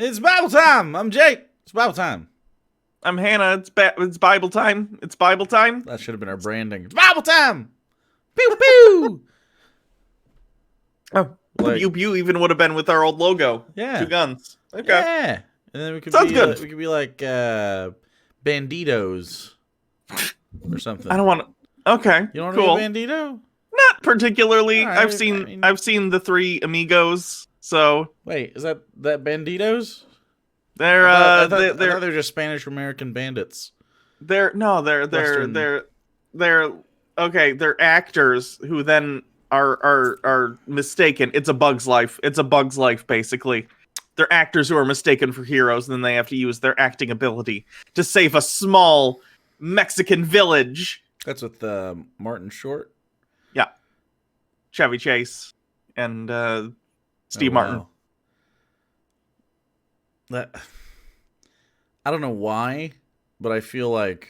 It's Bible time. I'm Jake. It's Bible time. I'm Hannah. It's Bible time. It's Bible time. That should have been our branding. It's Bible time. Pew pew. Oh, Like- pew pew even would have been with our old logo. Yeah. 2 guns. Okay. Yeah. And then we could Sounds be good. we could be like banditos or something. I don't want to. Okay. You don't cool. want to be a bandito? Not particularly. All right, I've seen the 3 Amigos. So Wait, is that banditos? they're I thought they're they're just Spanish American bandits. they're okay. They're actors who then are mistaken. It's a Bug's Life. It's a Bug's Life basically. They're actors who are mistaken for heroes, and then they have to use their acting ability to save a small Mexican village. That's with Martin Short. Yeah, Chevy Chase and Steve Martin. Wow. That I don't know why, but I feel like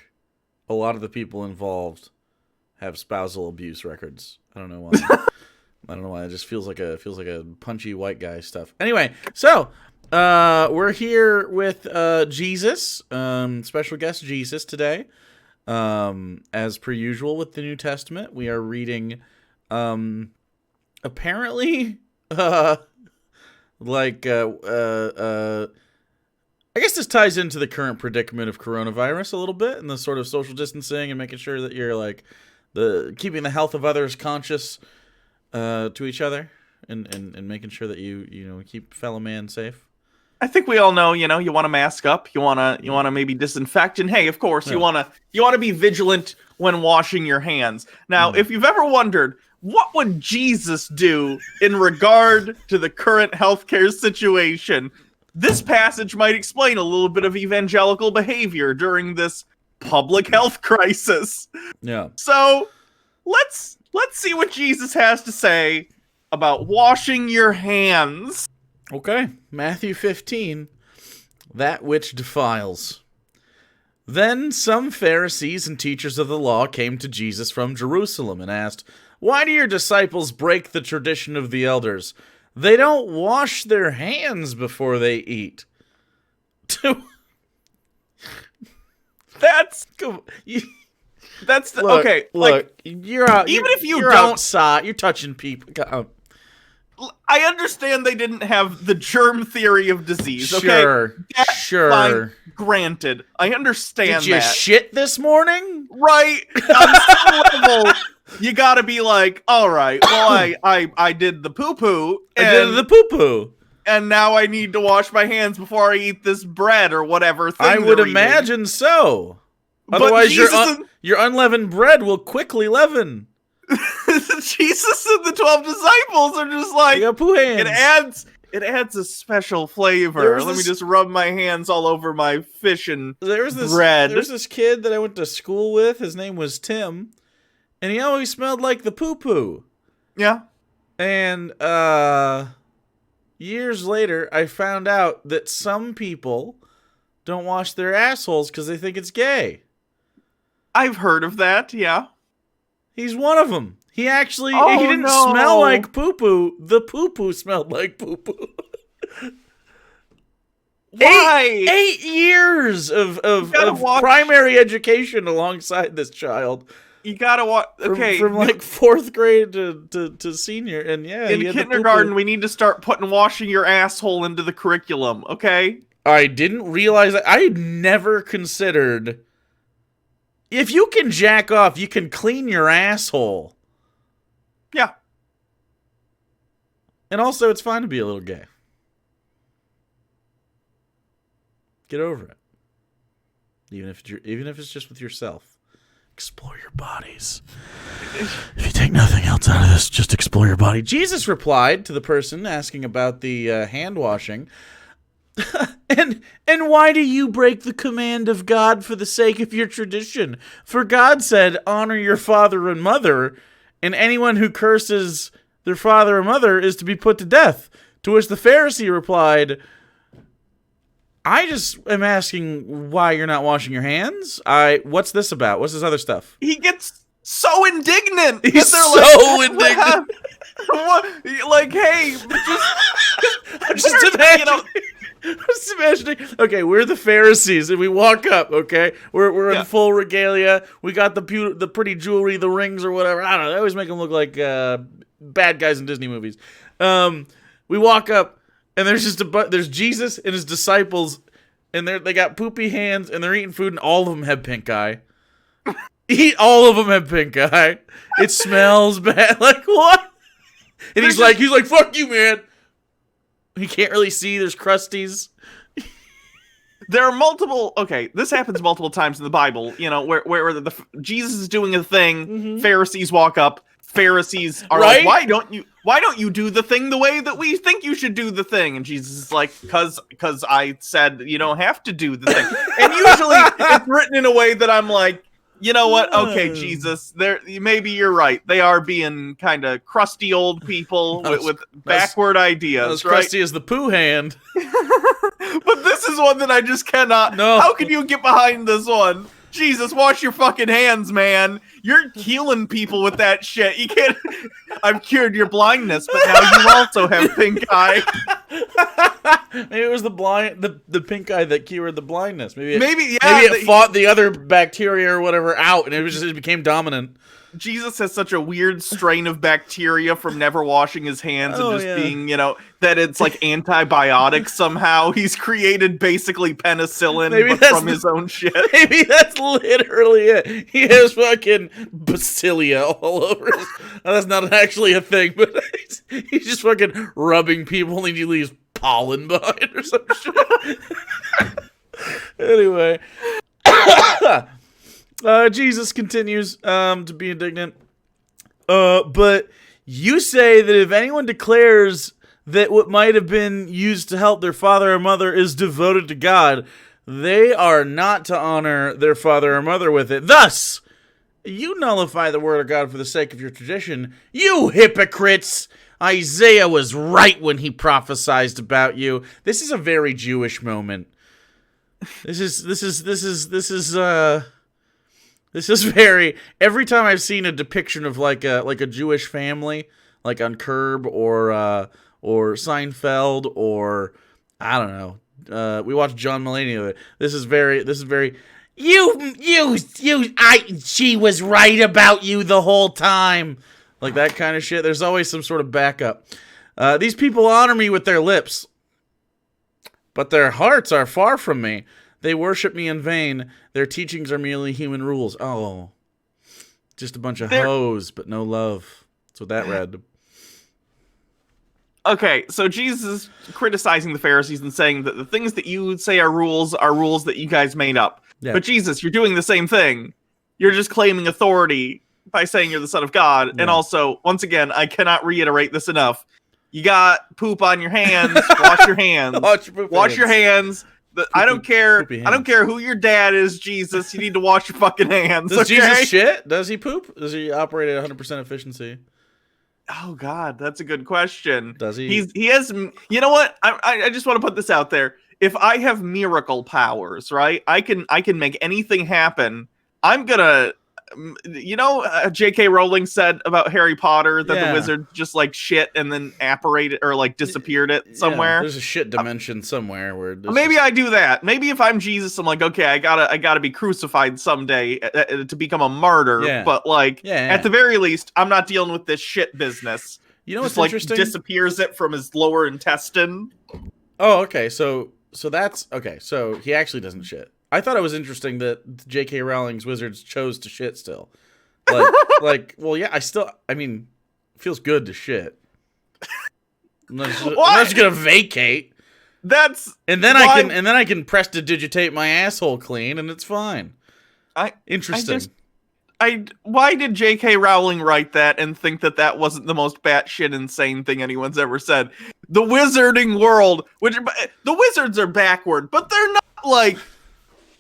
a lot of the people involved have spousal abuse records. I don't know why. I don't know why. It just feels like a punchy white guy stuff. Anyway, so we're here with Jesus, special guest Jesus today. As per usual with the New Testament, we are reading apparently I guess this ties into the current predicament of coronavirus a little bit, and the sort of social distancing and making sure that you're like keeping the health of others conscious to each other, and making sure that you keep fellow man safe. I think we all know, you want to mask up, you want to maybe disinfect, and hey, of course, you want to be vigilant when washing your hands. Now, if you've ever wondered, what would Jesus do in regard to the current healthcare situation? This passage might explain a little bit of evangelical behavior during this public health crisis. Yeah. So, let's see what Jesus has to say about washing your hands. Okay, Matthew 15, that which defiles. Then some Pharisees and teachers of the law came to Jesus from Jerusalem and asked, "Why do your disciples break the tradition of the elders? They don't wash their hands before they eat." That's Look, okay. Look, like, you're out. even if you you're don't- outside, you're touching people. I understand they didn't have the germ theory of disease. Okay, Sure, That's sure. fine. Granted, I understand Did you that. shit this morning? Right? On some level, you gotta be like, all right. Well, I did the poo poo. I did the poo poo. And now I need to wash my hands before I eat this bread or whatever thing. I would they're eating. imagine so. But Otherwise, Jesus your unleavened bread will quickly leaven. Jesus and the 12 disciples are just like, You got poo hands. it adds a special flavor. Let me this- just rub my hands all over my fish and There's this bread. There's this kid that I went to school with. His name was Tim, and he always smelled like the poo poo. Yeah. And years later, I found out that some people don't wash their assholes because they think it's gay. I've heard of that, yeah. He's one of them. He actually Oh, he didn't no. smell like poo poo. The poo poo smelled like poo poo. Why? 8 years of gotta watch- primary education alongside this child. You gotta watch. Okay. From like 4th grade to senior, and yeah, in he had the kindergarten, poo-poo. we need to start putting washing your asshole into the curriculum, okay? I didn't realize that. I never considered if you can jack off, you can clean your asshole. Yeah. And also, it's fine to be a little gay. Get over it. Even if it's just with yourself. Explore your bodies. If you take nothing else out of this, just explore your body. Jesus replied to the person asking about the hand washing. And why do you break the command of God for the sake of your tradition? For God said, honor your father and mother, and anyone who curses their father or mother is to be put to death. To which the Pharisee replied, I just am asking why you're not washing your hands. What's this about? What's this other stuff? He gets so indignant. He's that so they're indignant. What? Like, hey, I'm just imagining. just imagining. Okay, we're the Pharisees, and we walk up. Okay, we're in full regalia. We got the pretty jewelry, the rings or whatever. I don't know. They always make them look like bad guys in Disney movies. We walk up, and there's just there's Jesus and his disciples, and they got poopy hands, and they're eating food, and all of them have pink eye. All of them have pink eye. It smells bad. Like what? And he's like, fuck you, man. He can't really see. There's crusties. There are multiple. Okay, this happens multiple times in the Bible. You know, where Jesus is doing a thing. Pharisees walk up. Pharisees are like, why don't you do the thing the way that we think you should do the thing? And Jesus is like, cause I said you don't have to do the thing. And usually it's written in a way that I'm like, you know what? Okay, Jesus, maybe you're right. They are being kind of crusty old people with backward ideas, as crusty as the poo hand. But this is one that I just cannot. No. How can you get behind this one? Jesus, wash your fucking hands, man. You're healing people with that shit. You can't. I've cured your blindness, but now you also have pink eye. Maybe it was the pink eye that cured the blindness. Maybe it fought the other bacteria or whatever out, and it became dominant. Jesus has such a weird strain of bacteria from never washing his hands and just being, that it's like antibiotics somehow. He's created basically penicillin from his own shit. Maybe that's literally it. He has fucking bacillia all over his... That's not actually a thing, but he's just fucking rubbing people and he leaves pollen behind or some shit. Anyway. Jesus continues to be indignant. But you say that if anyone declares that what might have been used to help their father or mother is devoted to God, they are not to honor their father or mother with it. Thus, you nullify the word of God for the sake of your tradition. You hypocrites! Isaiah was right when he prophesied about you. This is a very Jewish moment. This is very. Every time I've seen a depiction of like a Jewish family, like on Curb or Seinfeld or I don't know. We watched John Mulaney. This is very. She was right about you the whole time. Like that kind of shit. There's always some sort of backup. These people honor me with their lips, but their hearts are far from me. They worship me in vain. Their teachings are merely human rules. Oh, just a bunch of hoes, but no love. That's what that read. Okay, so Jesus is criticizing the Pharisees and saying that the things that you say are rules that you guys made up. Yeah. But Jesus, you're doing the same thing. You're just claiming authority by saying you're the Son of God. Yeah. And also, once again, I cannot reiterate this enough. You got poop on your hands. Wash your hands. Wash your hands. I don't care. I don't care who your dad is, Jesus. You need to wash your fucking hands. Does Jesus shit? Does he poop? Does he operate at 100% efficiency? Oh God, that's a good question. Does he? He has. You know what? I just want to put this out there. If I have miracle powers, right? I can make anything happen. I'm gonna. J.K. Rowling said about Harry Potter that the wizard just like shit and then apparated or like disappeared it somewhere. Yeah, there's a shit dimension somewhere where maybe I do that. Maybe if I'm Jesus, I'm like, okay, I gotta be crucified someday to become a martyr. Yeah. But like at the very least, I'm not dealing with this shit business. You know what's just, interesting? Disappears it from his lower intestine. Oh, okay. So that's okay. So he actually doesn't shit. I thought it was interesting that J.K. Rowling's wizards chose to shit still. Well, yeah, I mean, it feels good to shit. I'm not just gonna vacate. And then I can prestidigitate my asshole clean, and it's fine. Interesting. Why did J.K. Rowling write that and think that wasn't the most batshit insane thing anyone's ever said? The wizarding world, the wizards are backward, but they're not like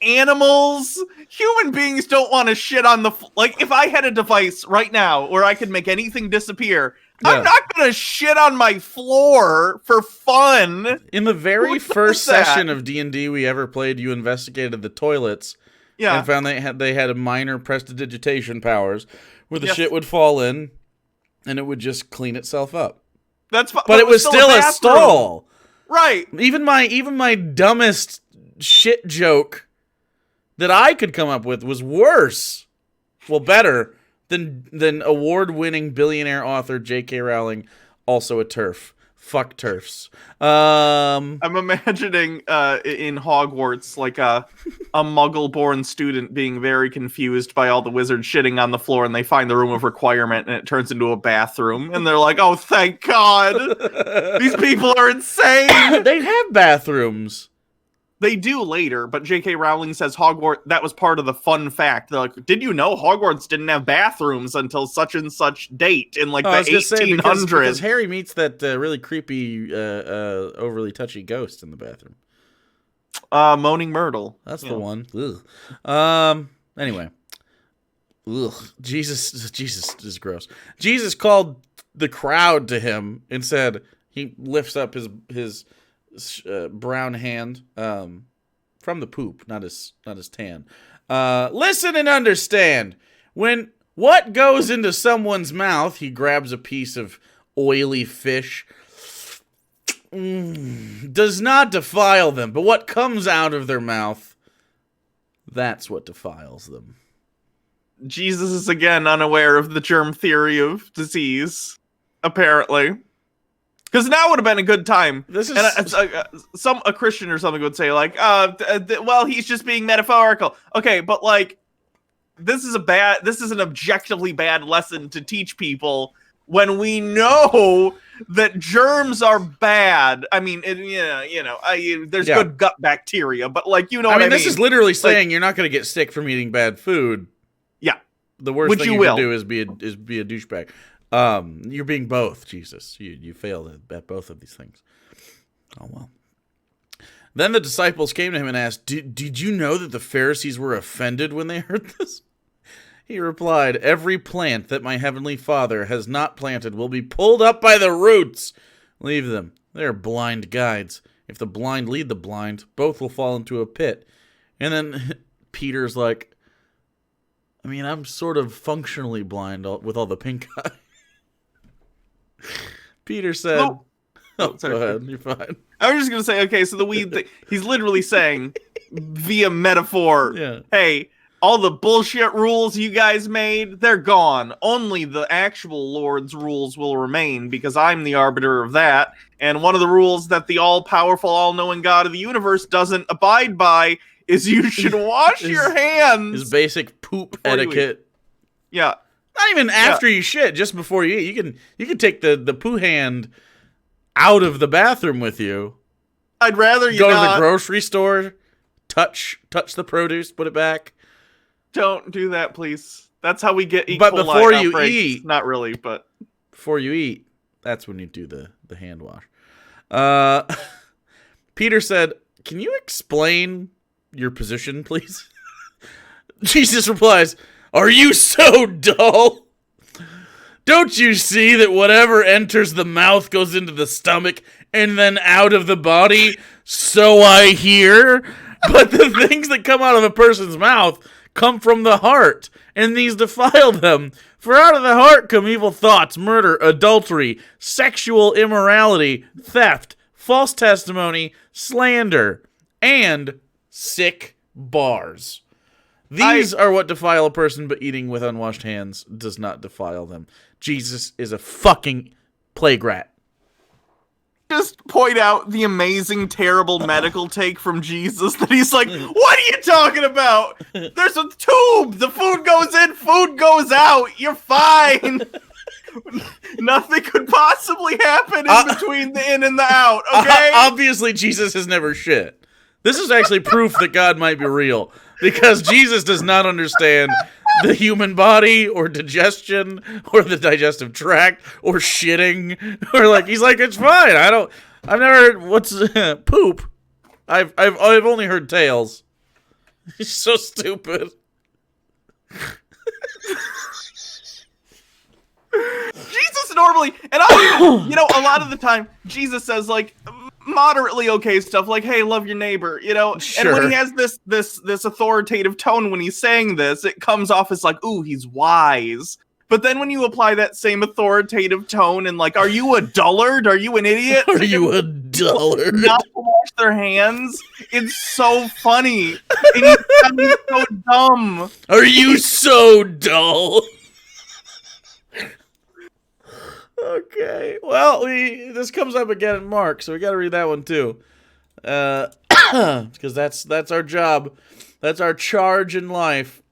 animals. Human beings don't want to shit on the like. If I had a device right now where I could make anything disappear, I'm not gonna shit on my floor for fun. In the very first session of D&D we ever played, you investigated the toilets. Yeah, and found they had a minor prestidigitation powers where the shit would fall in, and it would just clean itself up. That's but it was still a stall. Right. Even my dumbest shit joke that I could come up with was worse. Well, better than award-winning billionaire author J.K. Rowling, also a TERF. Fuck TERFs. I'm imagining in Hogwarts, like a Muggle-born student being very confused by all the wizards shitting on the floor, and they find the room of requirement, and it turns into a bathroom, and they're like, "Oh, thank God! These people are insane." They have bathrooms. They do later, but J.K. Rowling says Hogwarts, that was part of the fun fact. They're like, did you know Hogwarts didn't have bathrooms until such and such date in like the 1800s? Because Harry meets that really creepy, overly touchy ghost in the bathroom. Moaning Myrtle. That's the one. Ugh. Anyway. Ugh. Jesus is gross. Jesus called the crowd to him and said, he lifts up his brown hand from the poop, not his tan. Listen and understand. When what goes into someone's mouth, he grabs a piece of oily fish, does not defile them, but what comes out of their mouth, that's what defiles them. Jesus is again unaware of the germ theory of disease, apparently. Because now would have been a good time. This is a Christian or something would say like, well, he's just being metaphorical. Okay, but like, this is an objectively bad lesson to teach people when we know that germs are bad. I mean, there's good gut bacteria, but like, what I mean. This is literally saying you're not going to get sick from eating bad food. Yeah, the worst thing you can do is be a douchebag. You're being both, Jesus. You failed at both of these things. Oh, well. Then the disciples came to him and asked, Did you know that the Pharisees were offended when they heard this? He replied, Every plant that my heavenly Father has not planted will be pulled up by the roots. Leave them. They are blind guides. If the blind lead the blind, both will fall into a pit. And then Peter's like, I'm sort of functionally blind with all the pink eye. Peter said, go ahead, you're fine. I was just going to say, okay, so the weed thing, he's literally saying via metaphor, hey, all the bullshit rules you guys made, they're gone. Only the actual Lord's rules will remain because I'm the arbiter of that. And one of the rules that the all-powerful, all-knowing God of the universe doesn't abide by is you should wash your hands. His basic poop etiquette. Yeah. Not even after you shit, just before you eat. You can take the poo hand out of the bathroom with you. I'd rather you go to the grocery store, touch the produce, put it back. Don't do that, please. That's how we get E. But coli before you outbreaks. eat, not really, but before you eat, that's when you do the hand wash. Peter said, "Can you explain your position, please?" Jesus replies, "Are you so dull? Don't you see that whatever enters the mouth goes into the stomach and then out of the body? So I hear. But the things that come out of a person's mouth come from the heart, and these defile them. For out of the heart come evil thoughts, murder, adultery, sexual immorality, theft, false testimony, slander, and sick bars. These are what defile a person, but eating with unwashed hands does not defile them." Jesus is a fucking plague rat. Just point out the amazing, terrible medical take from Jesus that he's like, what are you talking about? There's a tube. The food goes in, food goes out. You're fine. Nothing could possibly happen in between the in and the out, okay? Obviously, Jesus has never shit. This is actually proof that God might be real, because Jesus does not understand the human body or digestion or the digestive tract or shitting or he's like, it's fine. I've never heard what's poop. I've only heard tails. He's so stupid. Jesus normally, and I even, a lot of the time Jesus says moderately okay stuff like, hey, love your neighbor, Sure. And when he has this authoritative tone when he's saying this, it comes off as like, ooh, he's wise. But then when you apply that same authoritative tone and like, are you a dullard? Are you an idiot? Are you a dullard? Not to wash their hands. It's so funny. And he's so dumb. Are you so dull? Okay. Well, this comes up again in Mark, so we got to read that one too, because that's our job, that's our charge in life.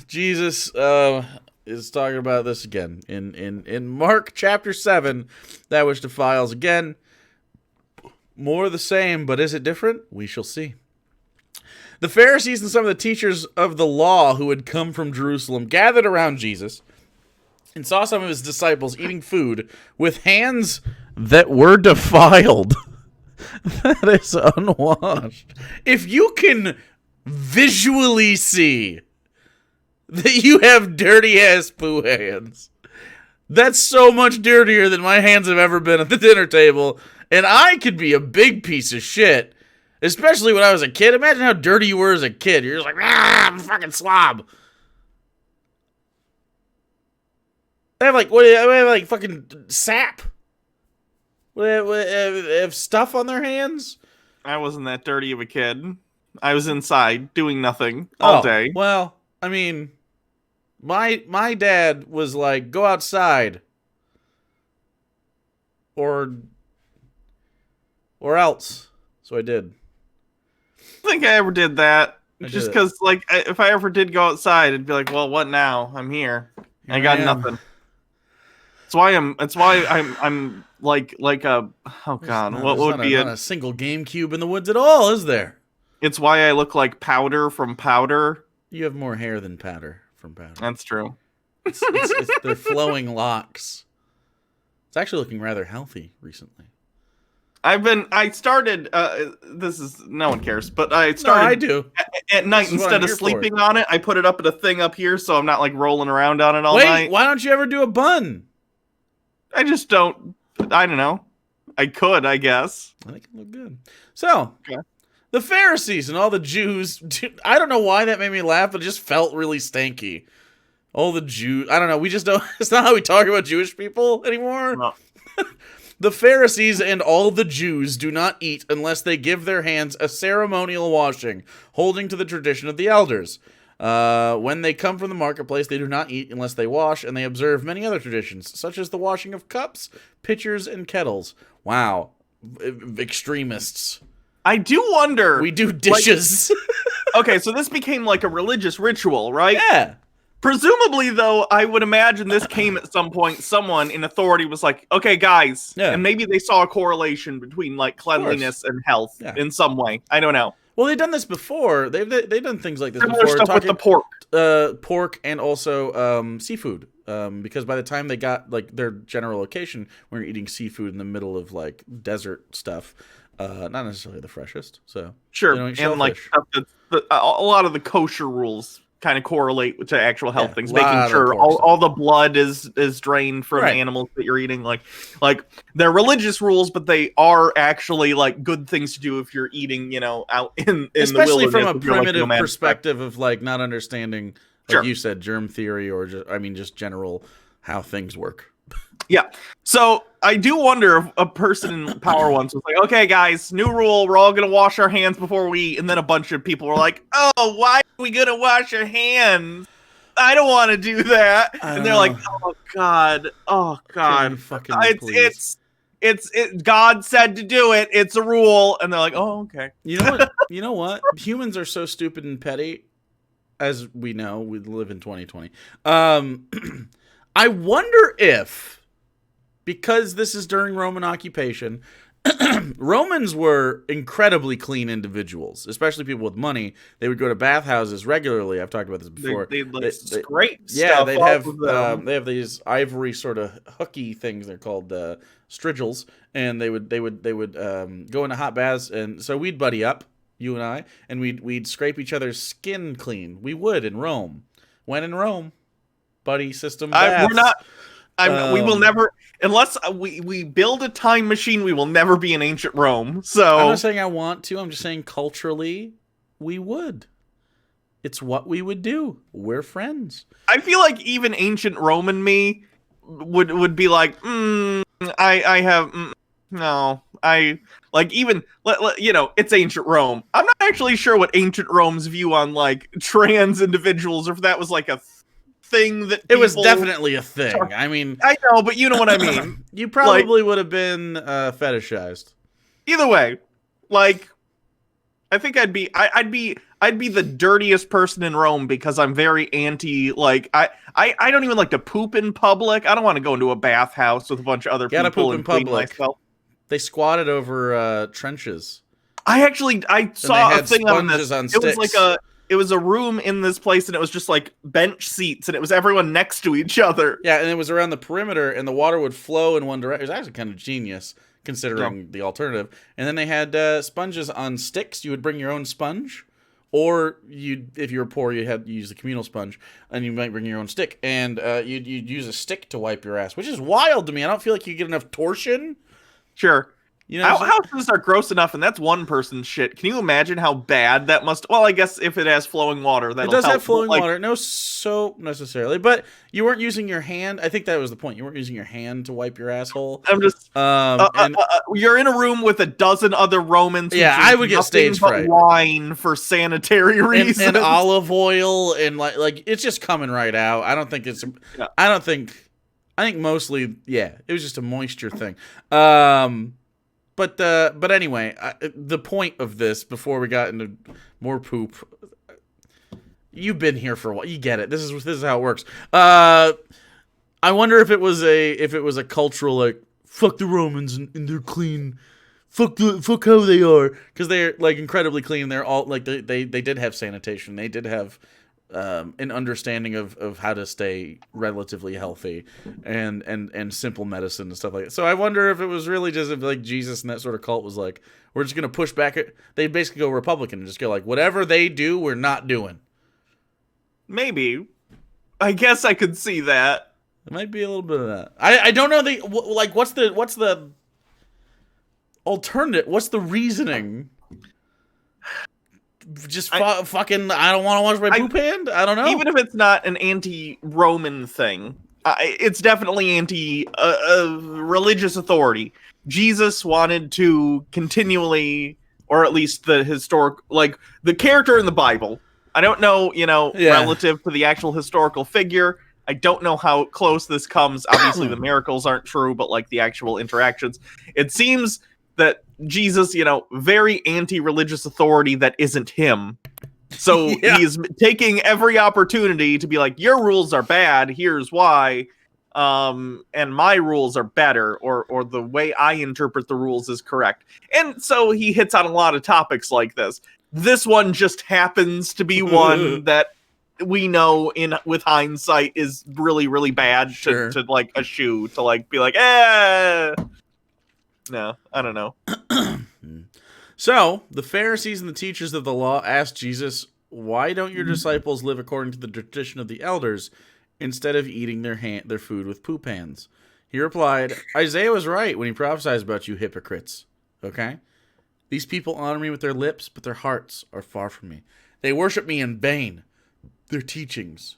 Jesus is talking about this again in Mark chapter 7, that which defiles again. More of the same, but is it different? We shall see. The Pharisees and some of the teachers of the law who had come from Jerusalem gathered around Jesus and saw some of his disciples eating food with hands that were defiled. That is unwashed. If you can visually see that you have dirty-ass poo hands, that's so much dirtier than my hands have ever been at the dinner table, and I could be a big piece of shit, especially when I was a kid. Imagine how dirty you were as a kid. You're just like, I'm a fucking slob. They have like fucking sap. They have stuff on their hands. I wasn't that dirty of a kid. I was inside doing nothing all day. Well, I mean, my dad was like, go outside, or else. So I did. I think I ever did that. Just because, like, if I ever did go outside, it'd be like, well, what now? I'm here. I got nothing. That's why I'm like a, oh god, what would be a single GameCube in the woods at all, is there? It's why I look like Powder from Powder. You have more hair than Powder from Powder. That's true. They're flowing locks. It's actually looking rather healthy recently. I started, this is, no one cares, but I started. No, I do. At night, instead of sleeping on it, I put it up at a thing up here so I'm not like rolling around on it all night. Why don't you ever do a bun? I just don't, I don't know. I could, I guess. I think it looked good. So, okay. The Pharisees and all the Jews, I don't know why that made me laugh, but it just felt really stanky. All the Jews, I don't know, we just don't, it's not how we talk about Jewish people anymore. No. The Pharisees and all the Jews do not eat unless they give their hands a ceremonial washing, holding to the tradition of the elders. When they come from the marketplace, they do not eat unless they wash, and they observe many other traditions, such as the washing of cups, pitchers, and kettles. Wow. Extremists. I do wonder. We do dishes. Like, okay, so this became like a religious ritual, right? Yeah. Presumably, though, I would imagine this came at some point. Someone in authority was like, okay, guys. Yeah. And maybe they saw a correlation between like cleanliness and health in some way. I don't know. Well, they've done this before. They've done things like this before. Stuff with the pork. Pork and also seafood. Because by the time they got like their general location, we were eating seafood in the middle of like desert stuff. Not necessarily the freshest. So sure, and like a lot of the kosher rules kind of correlate to actual health things, making sure all the blood is drained from animals that you're eating. Like they're religious rules, but they are actually like good things to do if you're eating, you know, out in especially the from a primitive perspective of like not understanding, like you said, germ theory or just general how things work. Yeah. So I do wonder if a person in power once was like, okay, guys, new rule. We're all going to wash our hands before we eat. And then a bunch of people were like, oh, why are we going to wash our hands? I don't want to do that. And they're like, oh, God. Oh, God. It's God said to do it. It's a rule. And they're like, oh, okay. You know what? You know what? Humans are so stupid and petty. As we know, we live in 2020. I wonder if, because this is during Roman occupation, Romans were incredibly clean individuals, especially people with money. They would go to bathhouses regularly. I've talked about this before. Great. Yeah, they'd have they have these ivory sort of hooky things. They're called strigils, and they would go into hot baths, and so we'd buddy up, you and I, and we'd scrape each other's skin clean. We would in Rome. When in Rome. Buddy system baths. We're not. We will never, unless we build a time machine. We will never be in ancient Rome. So I'm not saying I want to. I'm just saying culturally, we would. It's what we would do. We're friends. I feel like even ancient Roman me would be like, I have no, I like even it's ancient Rome. I'm not actually sure what ancient Rome's view on like trans individuals, or if that was like a thing that It was people- definitely a thing. I mean, I know, but you know what I mean. you probably would have been fetishized. Either way, like, I think I'd be the dirtiest person in Rome because I'm very anti. Like, I don't even like to poop in public. I don't want to go into a bathhouse with a bunch of other Gotta people poop in and clean public. myself. They squatted over trenches. I saw they a had thing on sponges this. on It was sticks. it was a room in this place, and it was just like bench seats, and it was everyone next to each other. Yeah, and it was around the perimeter, and the water would flow in one direction. It was actually kind of genius, considering the alternative. And then they had sponges on sticks. You would bring your own sponge, or if you were poor, you'd use the communal sponge, and you might bring your own stick, and you'd use a stick to wipe your ass, which is wild to me. I don't feel like you get enough torsion. Sure. You know, houses are gross enough, and that's one person's shit. Can you imagine how bad that must? Well, I guess if it has flowing water, that'll it does help. have flowing water. No soap necessarily, but you weren't using your hand. I think that was the point. You weren't using your hand to wipe your asshole. I'm just. You're in a room with a dozen other Romans. Yeah, I would get stage fright. Wine for sanitary reasons, and olive oil, and like it's just coming right out. I don't think it's. Yeah. I think mostly, yeah, it was just a moisture thing. But anyway, the point of this, before we got into more poop, you've been here for a while. You get it. This is how it works. I wonder if it was a cultural like fuck the Romans and they're clean. Fuck how they are, because they're like incredibly clean. They're all like they did have sanitation. They did have an understanding of how to stay relatively healthy and simple medicine and stuff like that. So I wonder if it was really just if like Jesus and that sort of cult was like, we're just going to push back. They basically go Republican and just go like, whatever they do, we're not doing. Maybe. I guess I could see that. It might be a little bit of that. I don't know what's the alternative? What's the reasoning? Just fucking, I don't want to wash my poop hand? I don't know. Even if it's not an anti-Roman thing, it's definitely anti-religious authority. Jesus wanted to continually, or at least the historic, like, the character in the Bible. I don't know, relative to the actual historical figure. I don't know how close this comes. Obviously, the miracles aren't true, but, like, the actual interactions. It seems that Jesus, very anti-religious authority that isn't him. So he's taking every opportunity to be like, your rules are bad, here's why, and my rules are better, or the way I interpret the rules is correct. And so he hits on a lot of topics like this. This one just happens to be one that we know with hindsight is really, really bad to like eschew, to like be like, no, I don't know. So, the Pharisees and the teachers of the law asked Jesus, why don't your disciples live according to the tradition of the elders instead of eating their food with poop hands? He replied, Isaiah was right when he prophesies about you hypocrites. Okay? These people honor me with their lips, but their hearts are far from me. They worship me in vain. Their teachings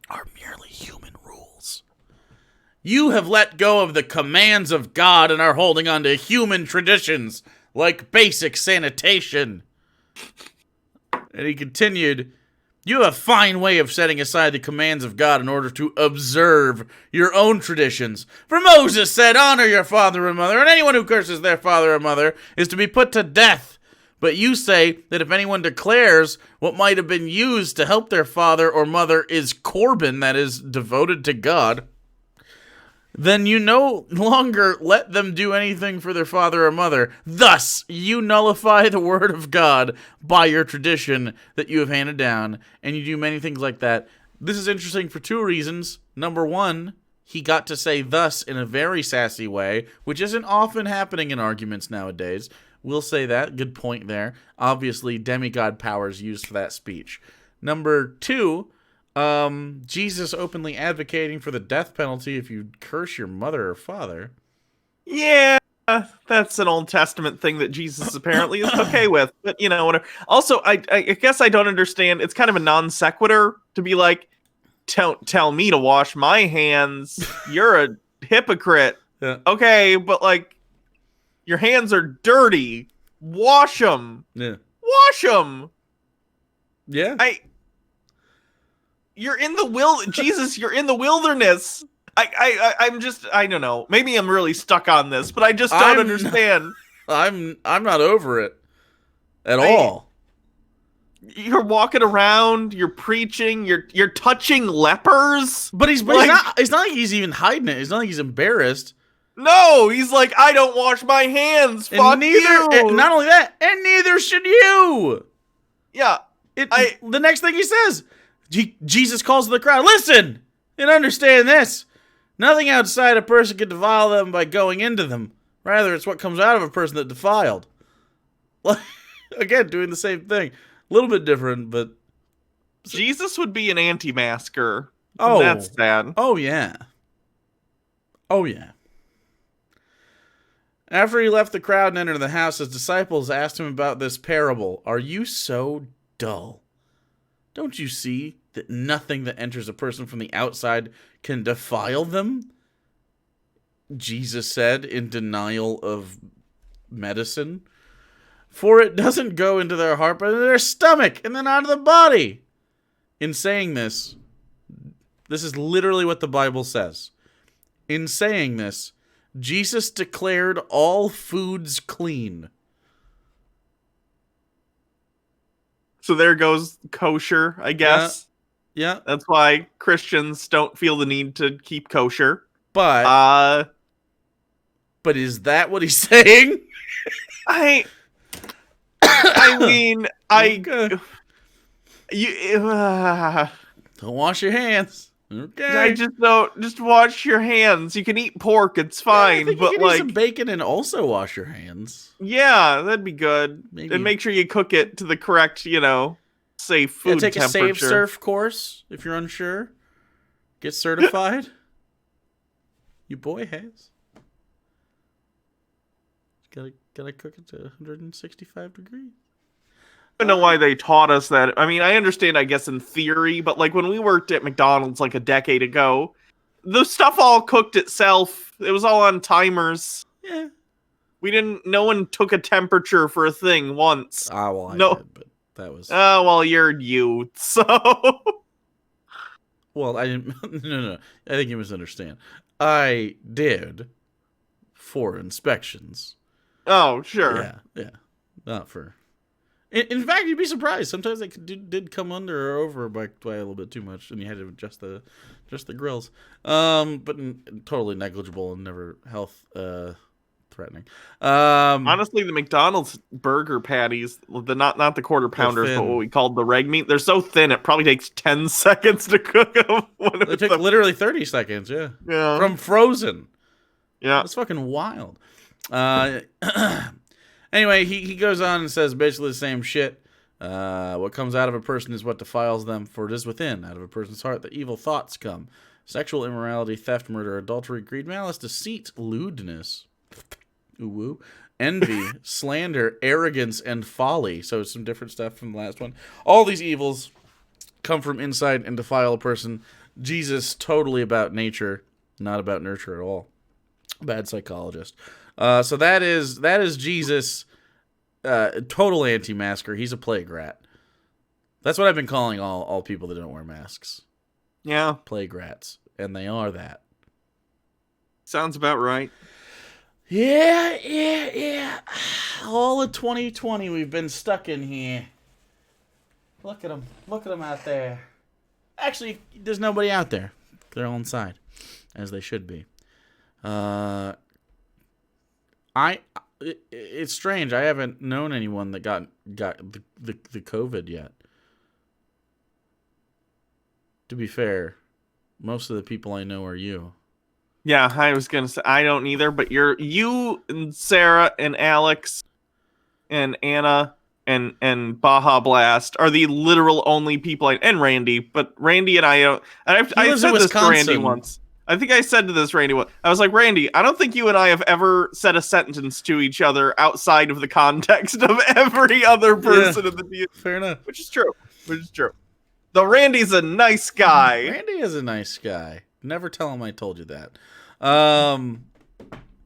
are merely human rules. You have let go of the commands of God and are holding on to human traditions, like basic sanitation. And he continued, you have a fine way of setting aside the commands of God in order to observe your own traditions. For Moses said, honor your father and mother, and anyone who curses their father or mother is to be put to death. But you say that if anyone declares what might have been used to help their father or mother is Corban, that is, devoted to God, then you no longer let them do anything for their father or mother. Thus, you nullify the word of God by your tradition that you have handed down, and you do many things like that. This is interesting for two reasons. Number one, he got to say thus in a very sassy way, which isn't often happening in arguments nowadays. We'll say that. Good point there. Obviously, demigod powers used for that speech. Number two, Jesus openly advocating for the death penalty if you curse your mother or father. Yeah, That's an Old Testament thing that Jesus apparently is okay with. But whatever. Also, I guess I don't understand. It's kind of a non sequitur to be like, tell me to wash my hands. You're a hypocrite. Yeah. Okay, but like, your hands are dirty. Wash them. Yeah. Wash them. Yeah. You're in the Jesus, you're in the wilderness. I don't know. Maybe I'm really stuck on this, but I just don't understand. I'm not over it at all. You're walking around, you're preaching, you're touching lepers. But he's not like he's even hiding it. It's not like he's embarrassed. No, he's like, I don't wash my hands. Fuck you. And not only that, and neither should you. Yeah. The next thing he says, Jesus calls to the crowd, listen and understand this. Nothing outside a person can defile them by going into them. Rather, it's what comes out of a person that defiled. Again, doing the same thing. A little bit different, but... Jesus would be an anti-masker. Oh. That's sad. Oh, yeah. Oh, yeah. After he left the crowd and entered the house, his disciples asked him about this parable. Are you so dull? Don't you see that nothing that enters a person from the outside can defile them? Jesus said in denial of medicine. For it doesn't go into their heart, but into their stomach, and then onto the body. In saying this is literally what the Bible says. In saying this, Jesus declared all foods clean. So there goes kosher, I guess. Yeah. That's why Christians don't feel the need to keep kosher. But is that what he's saying? I mean, Okay. You Don't wash your hands. Okay. I just don't. Just wash your hands. You can eat pork; it's fine. You but can eat some bacon and also wash your hands. Yeah, that'd be good. Maybe. And make sure you cook it to the correct, safe food take temperature. a Save Surf course if you're unsure. Get certified. Your boy has. Gotta cook it to 165 degrees. I don't know why they taught us that. I mean, I understand, I guess, in theory, but like when we worked at McDonald's like a decade ago, the stuff all cooked itself. It was all on timers. Yeah. No one took a temperature for a thing once. Well, I No. did, but that was... Oh, well, you're you, so... Well, I didn't... No. I think you misunderstand. I did for inspections. Oh, sure. Yeah. Not for... In fact, you'd be surprised. Sometimes they did come under or over by a little bit too much, and you had to adjust the grills. But totally negligible and never health threatening. Honestly, the McDonald's burger patties, not the quarter pounders, but what we called the reg meat, they're so thin it probably takes 10 seconds to cook them. They took literally 30 seconds. Yeah. From frozen. Yeah. It's fucking wild. Anyway, he goes on and says basically the same shit. What comes out of a person is what defiles them, for it is within, out of a person's heart, that evil thoughts come. Sexual immorality, theft, murder, adultery, greed, malice, deceit, lewdness, envy, slander, arrogance, and folly. So some different stuff from the last one. All these evils come from inside and defile a person. Jesus, totally about nature, not about nurture at all. Bad psychologist. So that is Jesus, total anti-masker. He's a plague rat. That's what I've been calling all people that don't wear masks. Yeah. Plague rats. And they are that. Sounds about right. Yeah. All of 2020 we've been stuck in here. Look at them out there. Actually, there's nobody out there. They're all inside, as they should be. It's strange. I haven't known anyone that got the COVID yet. To be fair, most of the people I know are you. Yeah, I was gonna say I don't either, but you and Sarah and Alex and Anna and Baja Blast are the literal only people and Randy, but Randy and I don't. I said this to Randy once. I think I said to this Randy, I was like, Randy, I don't think you and I have ever said a sentence to each other outside of the context of every other person in the DMV. Fair enough. Which is true. Though Randy's a nice guy. Randy is a nice guy. Never tell him I told you that.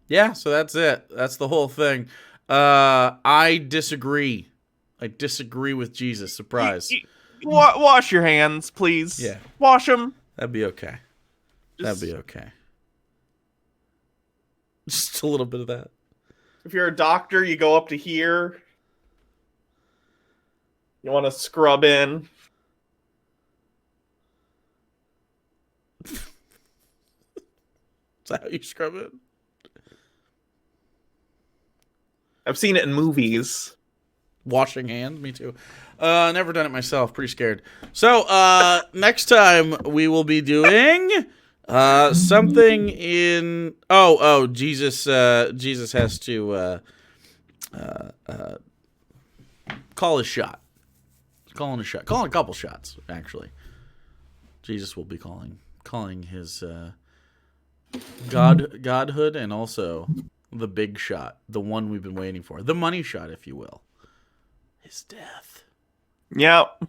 Yeah, so that's it. That's the whole thing. I disagree. I disagree with Jesus. Surprise. Wash your hands, please. Yeah. Wash them. That'd be okay. That'd be okay. Just a little bit of that. If you're a doctor, you go up to here. You want to scrub in. Is that how you scrub it? I've seen it in movies. Washing hands? Me too. Never done it myself. Pretty scared. So, next time we will be doing something in... Oh, Jesus has to call his shot. Calling a shot. Calling a couple shots, actually. Jesus will be calling his godhood, and also the big shot, the one we've been waiting for, the money shot, if you will, his death. Yep.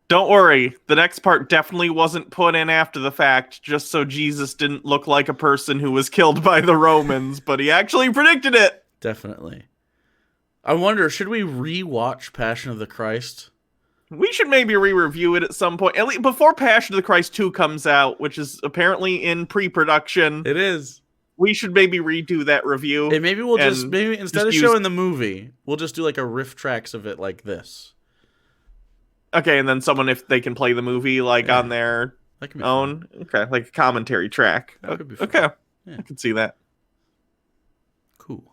Don't worry, the next part definitely wasn't put in after the fact, just so Jesus didn't look like a person who was killed by the Romans, but he actually predicted it. Definitely. I wonder, should we re-watch Passion of the Christ? We should maybe re-review it at some point, at least before Passion of the Christ 2 comes out, which is apparently in pre-production. It is. We should maybe redo that review. And maybe we'll maybe instead of showing the movie, we'll just do like a riff tracks of it like this. Okay, and then someone, if they can play the movie like on their own. Fun. Okay, like a commentary track. That could be fun. Okay, yeah. I can see that. Cool.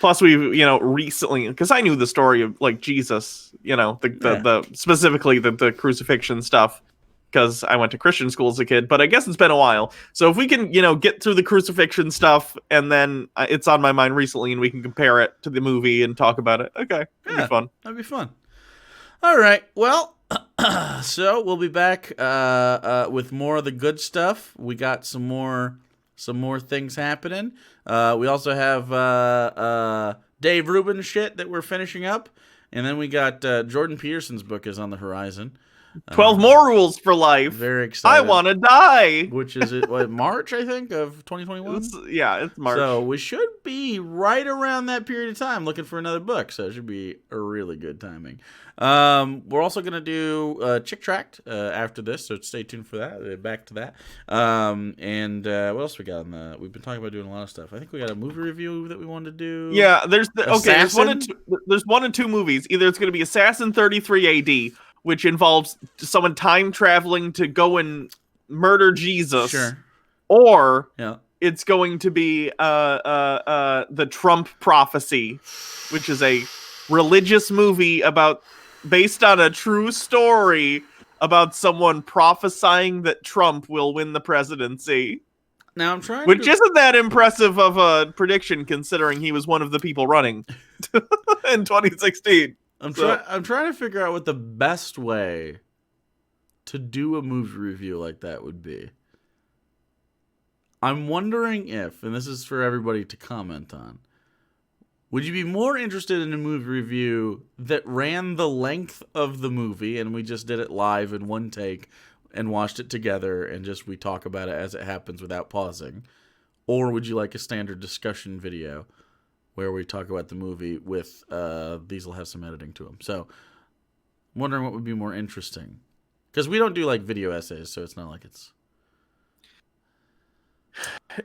Plus, we've recently, because I knew the story of like Jesus, the specifically the crucifixion stuff, because I went to Christian school as a kid. But I guess it's been a while. So if we can, get through the crucifixion stuff, and then it's on my mind recently, and we can compare it to the movie and talk about it. Okay, that'd be fun. That'd be fun. All right. Well, so we'll be back with more of the good stuff. We got some more things happening. We also have Dave Rubin shit that we're finishing up, and then we got Jordan Peterson's book is on the horizon. 12 more rules for life. Very excited. I want to die. Which is March, I think, of 2021? It's March. So we should be right around that period of time looking for another book. So it should be a really good timing. We're also going to do Chick Tract after this, so stay tuned for that. Back to that. And what else we got we've been talking about doing a lot of stuff. I think we got a movie review that we wanted to do. Yeah, there's one and two movies. Either it's going to be Assassin 33 AD, which involves someone time traveling to go and murder Jesus. Sure. Or it's going to be the Trump Prophecy, which is a religious movie based on a true story about someone prophesying that Trump will win the presidency. Now I'm trying Which isn't that impressive of a prediction, considering he was one of the people running in 2016. I'm trying to figure out what the best way to do a movie review like that would be. I'm wondering if, and this is for everybody to comment on, would you be more interested in a movie review that ran the length of the movie and we just did it live in one take and watched it together and just we talk about it as it happens without pausing? Or would you like a standard discussion video where we talk about the movie with, these will have some editing to them. So, I'm wondering what would be more interesting. Because we don't do, like, video essays, so it's not like it's...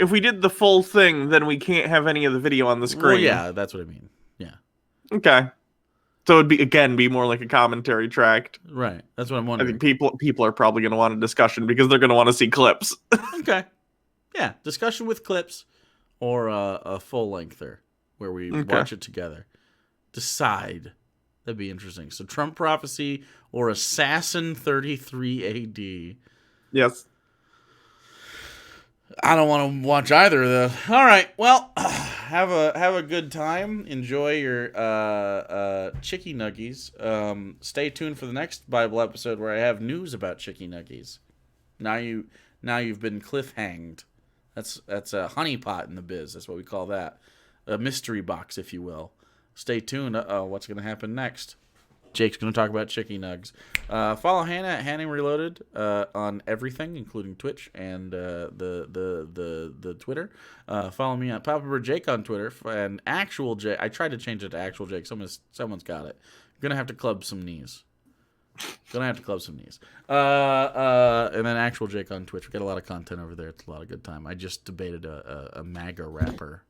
If we did the full thing, then we can't have any of the video on the screen. Well, yeah, that's what I mean. Yeah. Okay. So it'd be more like a commentary tract. Right. That's what I'm I wondering. think people are probably going to want a discussion because they're going to want to see clips. Okay. Yeah, discussion with clips or a full-lengther where we watch it together. Decide. That'd be interesting. So Trump Prophecy or Assassin 33 AD. Yes. I don't want to watch either of those. All right. Well, have a good time. Enjoy your chicky nuggies. Stay tuned for the next Bible episode where I have news about chicky nuggies. Now Now you've been cliffhanged. That's a honeypot in the biz. That's what we call that. A mystery box, if you will. Stay tuned. What's going to happen next? Jake's going to talk about Chicky Nugs. Follow Hannah at Hannah Reloaded on everything, including Twitch and the Twitter. Follow me at Papa Bird Jake on Twitter and Actual Jake. I tried to change it to Actual Jake. Someone's got it. You're going to have to club some knees. And then Actual Jake on Twitch. We got a lot of content over there. It's a lot of good time. I just debated a MAGA rapper.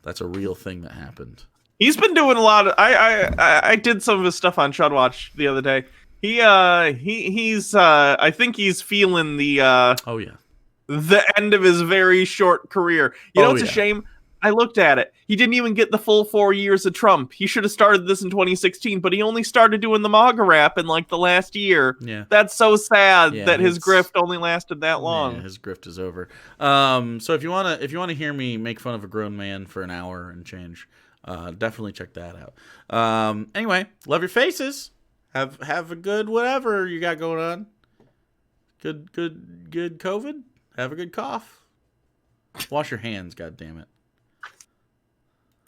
That's a real thing that happened. He's been doing a lot of. I did some of his stuff on Chud Watch the other day. He's I think he's feeling the the end of his very short career. You know, it's a shame. I looked at it. He didn't even get the full 4 years of Trump. He should have started this in 2016, but he only started doing the MAGA rap in like the last year. Yeah. That's so sad that his grift only lasted that long. Yeah, his grift is over. So if you wanna hear me make fun of a grown man for an hour and change, definitely check that out. Anyway, love your faces. Have a good whatever you got going on. Good COVID. Have a good cough. Wash your hands, goddammit.